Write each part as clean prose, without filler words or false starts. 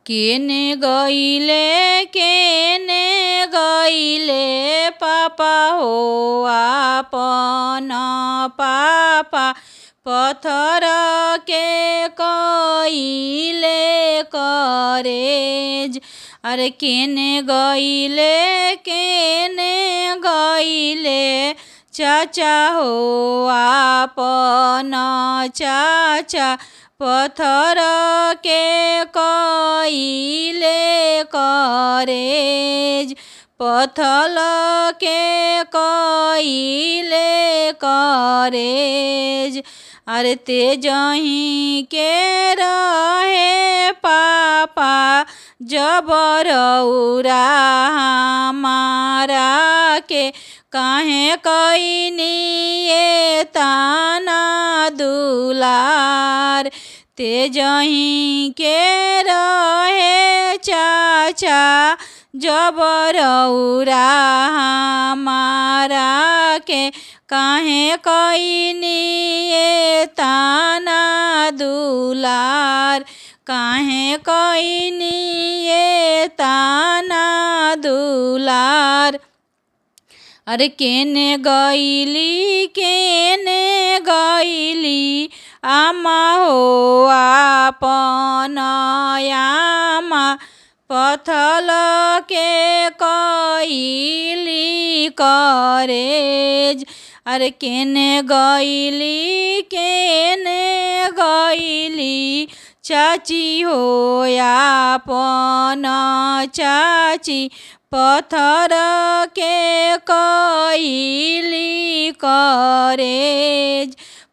केने गईले पापा हो आपन पापा पत्थर के कईले करेज। अरे केने गईले चाचा हो आपन चाचा पत्थर के कईले करेज। पत्थर के कईले करेज। अरे तेजही के रहे पापा जबर उरा हमारा के काहे कईनी ये ताना दुलार। तेजही के रहे चाचा जबर उरा हमारा के काहे कईनी ये ताना दुलार। काहे कईनी ये ताना दुलार। अरे केने गईली आमा हो आपन आमा पत्थर के कईली करेज। अरे केने गईली चाची हो आपन चाची पत्थर के कईली करेज।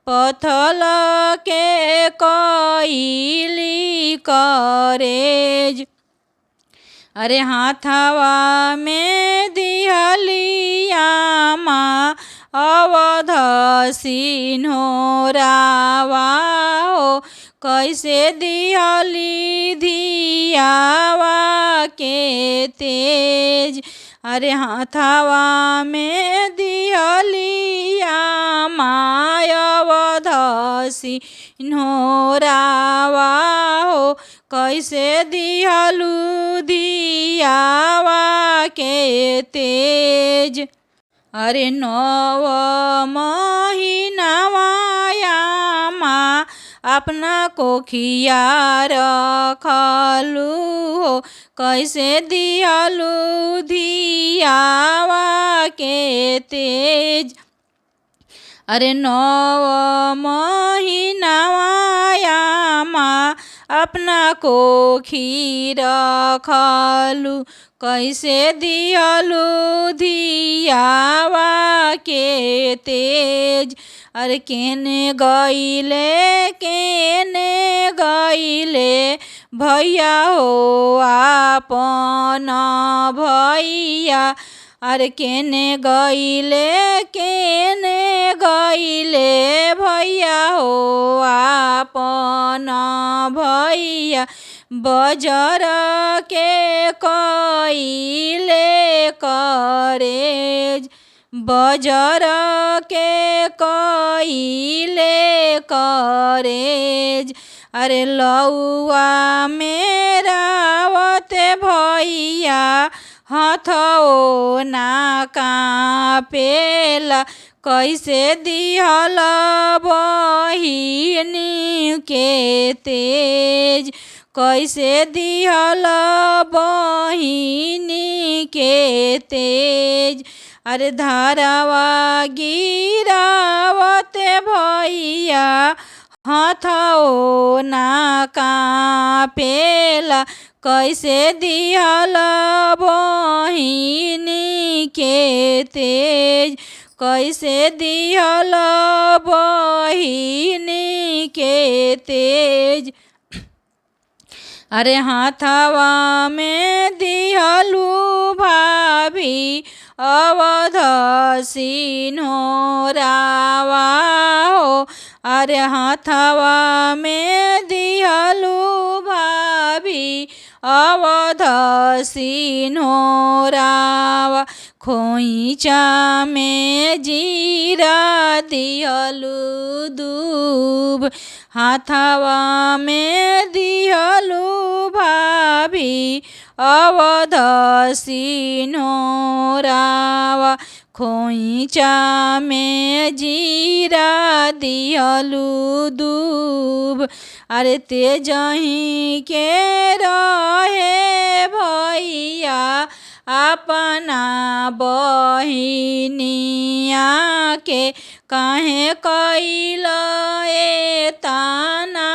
पत्थर के कईली करेज। अरे हाथवा में दिहली आमा अवध सिन्होरावा हो कैसे दिहली धियावा के तेज। अरे हाथवा में दिहली आमा अवध सिन्होरावा हो कैसे दिहलू धियावा के तेज। अरे 9 महीनावा आमा अपना कोखिया रखलू हो कैसे दिहलू धियावा के तेज। अरे 9 महीनावा आमा अपना कोखी रखलू कैसे दिहलू धियावा के तेज। अरे केने गईले भैया हो आपन भैया। अरे केने गईले भैया हो आपन भैया। बजर के कईले करेज। बजर के कईले करेज। अरे लौआ मेरा वते भैया हथो ना कापेला कैसे दिहल बहिनी के तेज। कैसे दिहल बहिनी के तेज। अरे धारावा गिरावते भैया हथो ना कापेला कैसे दिहल बहिनी के तेज। कैसे दिहल बहिनी के तेज। अरे हाथवा में दिहलू भाभी अवध सिन्होरावा हो। अरे हाथवा में दिहलू भाभी अवध सिन्होरावा। खोइचा में जीरा दिहलू दूब हाथवा में दिहलू भाभी भी अवध सिन्होरावा खोइचा में जीरा दिहलु दूब अरे तेजही के रहे भैया अपना बहिनिया के काहे कैल ताना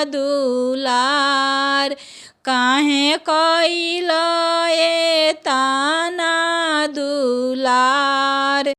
दुलार काहे कैल ताना दुलार।